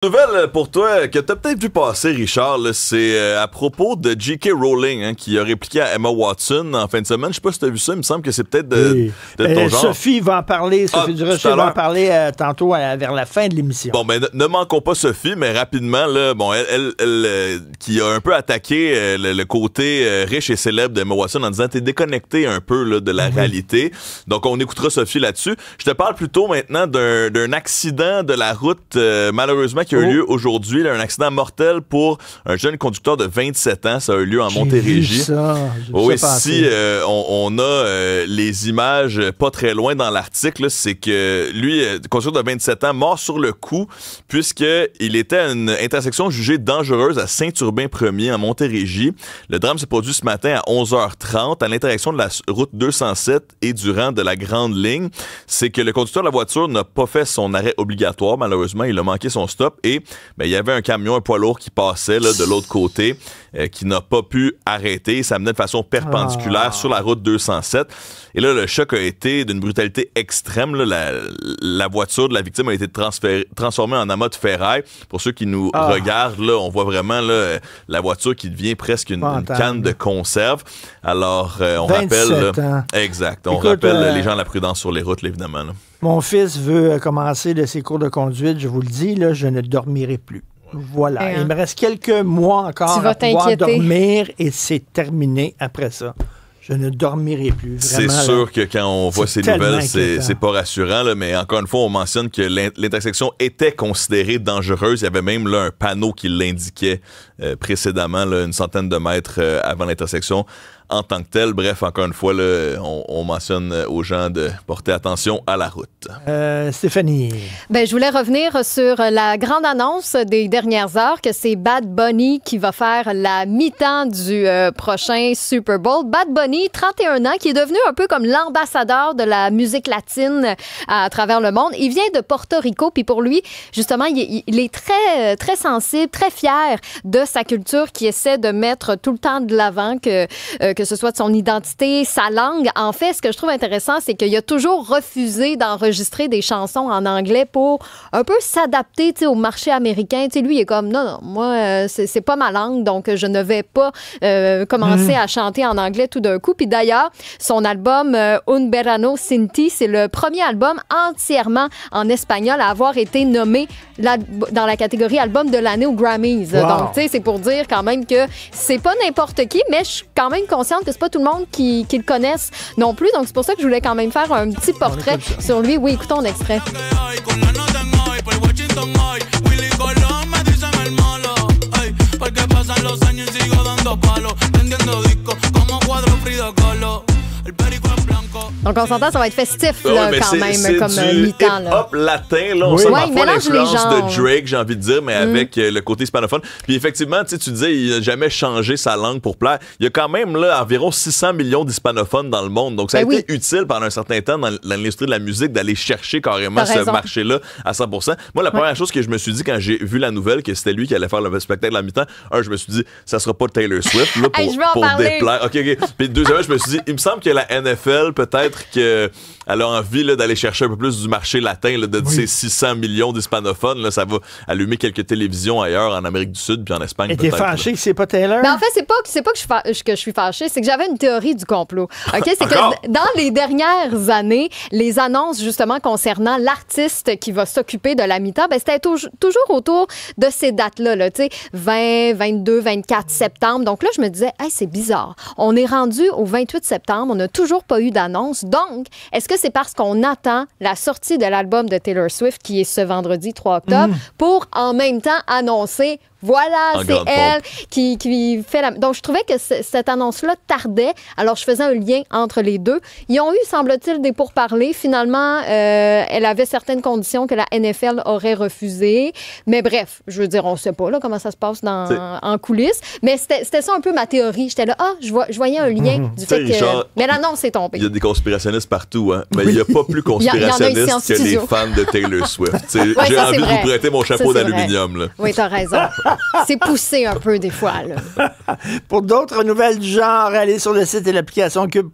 Nouvelle pour toi que t'as peut-être vu passer, Richard, c'est à propos de J.K. Rowling qui a répliqué à Emma Watson en fin de semaine. Je sais pas si t'as vu ça, il me semble que c'est peut-être de ton genre. Sophie va en parler, Sophie Durocher va en parler tantôt vers la fin de l'émission. Bon, ben ne manquons pas Sophie, mais rapidement, là, bon, elle qui a un peu attaqué le côté riche et célèbre d'Emma Watson en disant t'es déconnecté un peu là, de la réalité. Donc on écoutera Sophie là-dessus. Je te parle plutôt maintenant d'un accident de la route, malheureusement, qui a eu lieu aujourd'hui, là, un accident mortel pour un jeune conducteur de 27 ans. Ça a eu lieu en Montérégie. Oui, si on a les images pas très loin dans l'article, c'est que lui, conducteur de 27 ans, mort sur le coup, puisqu'il était à une intersection jugée dangereuse à Saint-Urbain-Premier en Montérégie. Le drame s'est produit ce matin à 11h30 à l'interaction de la route 207 et du rang de la Grande Ligne. C'est que le conducteur de la voiture n'a pas fait son arrêt obligatoire. Malheureusement, il a manqué son stop. Et il y avait un camion, un poids lourd qui passait là, de l'autre côté, qui n'a pas pu arrêter. Ça menait de façon perpendiculaire sur la route 207. Et là, le choc a été d'une brutalité extrême. Là, la voiture de la victime a été transformée en amas de ferraille. Pour ceux qui nous regardent, là, on voit vraiment là, la voiture qui devient presque une canne de conserve. Alors, on rappelle... Exact. On rappelle les gens la prudence sur les routes, là, évidemment. Là. Mon fils veut commencer ses cours de conduite. Je vous le dis, là, je ne dormirai plus. Voilà. Il me reste quelques mois encore à pouvoir dormir et c'est terminé après ça. Je ne dormirai plus. C'est sûr que quand on voit ces nouvelles, c'est pas rassurant, là, mais encore une fois, on mentionne que l'intersection était considérée dangereuse. Il y avait même là, un panneau qui l'indiquait précédemment, là, une centaine de mètres avant l'intersection en tant que tel. Bref, encore une fois, là, on mentionne aux gens de porter attention à la route. Stéphanie. Ben, je voulais revenir sur la grande annonce des dernières heures que c'est Bad Bunny qui va faire la mi-temps du prochain Super Bowl. Bad Bunny, 31 ans, qui est devenu un peu comme l'ambassadeur de la musique latine à travers le monde. Il vient de Porto Rico, puis pour lui, justement, il est très, très sensible, très fier de sa culture qui essaie de mettre tout le temps de l'avant, que ce soit de son identité, sa langue. En fait, ce que je trouve intéressant, c'est qu'il a toujours refusé d'enregistrer des chansons en anglais pour un peu s'adapter au marché américain. T'sais, lui, il est comme, non, moi, c'est pas ma langue, donc je ne vais pas commencer à chanter en anglais tout d'un coup. Puis d'ailleurs, son album Un Verano Sin Ti, c'est le premier album entièrement en espagnol à avoir été nommé dans la catégorie album de l'année aux Grammys. Wow. Donc, tu sais, c'est pour dire quand même que c'est pas n'importe qui, mais je suis quand même consciente que c'est pas tout le monde qui le connaisse non plus. Donc, c'est pour ça que je voulais quand même faire un petit portrait sur lui. Oui, écoutons l'extrait. Donc, on s'entend, ça va être festif, là, quand même, comme mi-temps. C'est hip-hop latin, là. On sent parfois l'influence de Drake, j'ai envie de dire, mais avec le côté hispanophone. Puis effectivement, tu disais, il n'a jamais changé sa langue pour plaire. Il y a quand même, là, environ 600 millions d'hispanophones dans le monde. Donc, ça a été utile pendant un certain temps dans l'industrie de la musique d'aller chercher carrément ce marché-là à 100%. Moi, la première chose que je me suis dit quand j'ai vu la nouvelle que c'était lui qui allait faire le spectacle à mi-temps, je me suis dit, ça sera pas Taylor Swift, là, pour déplaire. OK. Puis deuxièmement, je me suis dit, il me semble que la NFL, peut-être qu'elle a envie là, d'aller chercher un peu plus du marché latin, là, de ces 600 millions d'hispanophones. Là, ça va allumer quelques télévisions ailleurs en Amérique du Sud puis en Espagne. Et t'es fâché que c'est pas Taylor? Ben, en fait, c'est pas que je suis fâchée, c'est que j'avais une théorie du complot. OK? C'est que dans les dernières années, les annonces justement concernant l'artiste qui va s'occuper de la mi-temps, ben, c'était toujours autour de ces dates-là, là, 20, 22, 24 septembre. Donc là, je me disais, hey, c'est bizarre. On est rendu au 28 septembre, on n'a toujours pas eu d'annonce. Donc, est-ce que c'est parce qu'on attend la sortie de l'album de Taylor Swift, qui est ce vendredi 3 octobre, pour en même temps annoncer voilà, c'est elle qui fait la... Donc, je trouvais que cette annonce-là tardait. Alors, je faisais un lien entre les deux. Ils ont eu, semble-t-il, des pourparlers. Finalement, elle avait certaines conditions que la NFL aurait refusées. Mais bref, je veux dire, on ne sait pas là, comment ça se passe en coulisses. Mais c'était ça un peu ma théorie. J'étais là, je voyais un lien du fait que... Richard, mais l'annonce est tombée. Il y a des conspirationnistes partout, hein. Mais il n'y a pas plus conspirationniste que les fans de Taylor Swift. J'ai envie de vous prêter mon chapeau d'aluminium. Là. Oui, t'as raison. C'est poussé un peu des fois, là. Pour d'autres nouvelles du genre, allez sur le site et l'application Cube.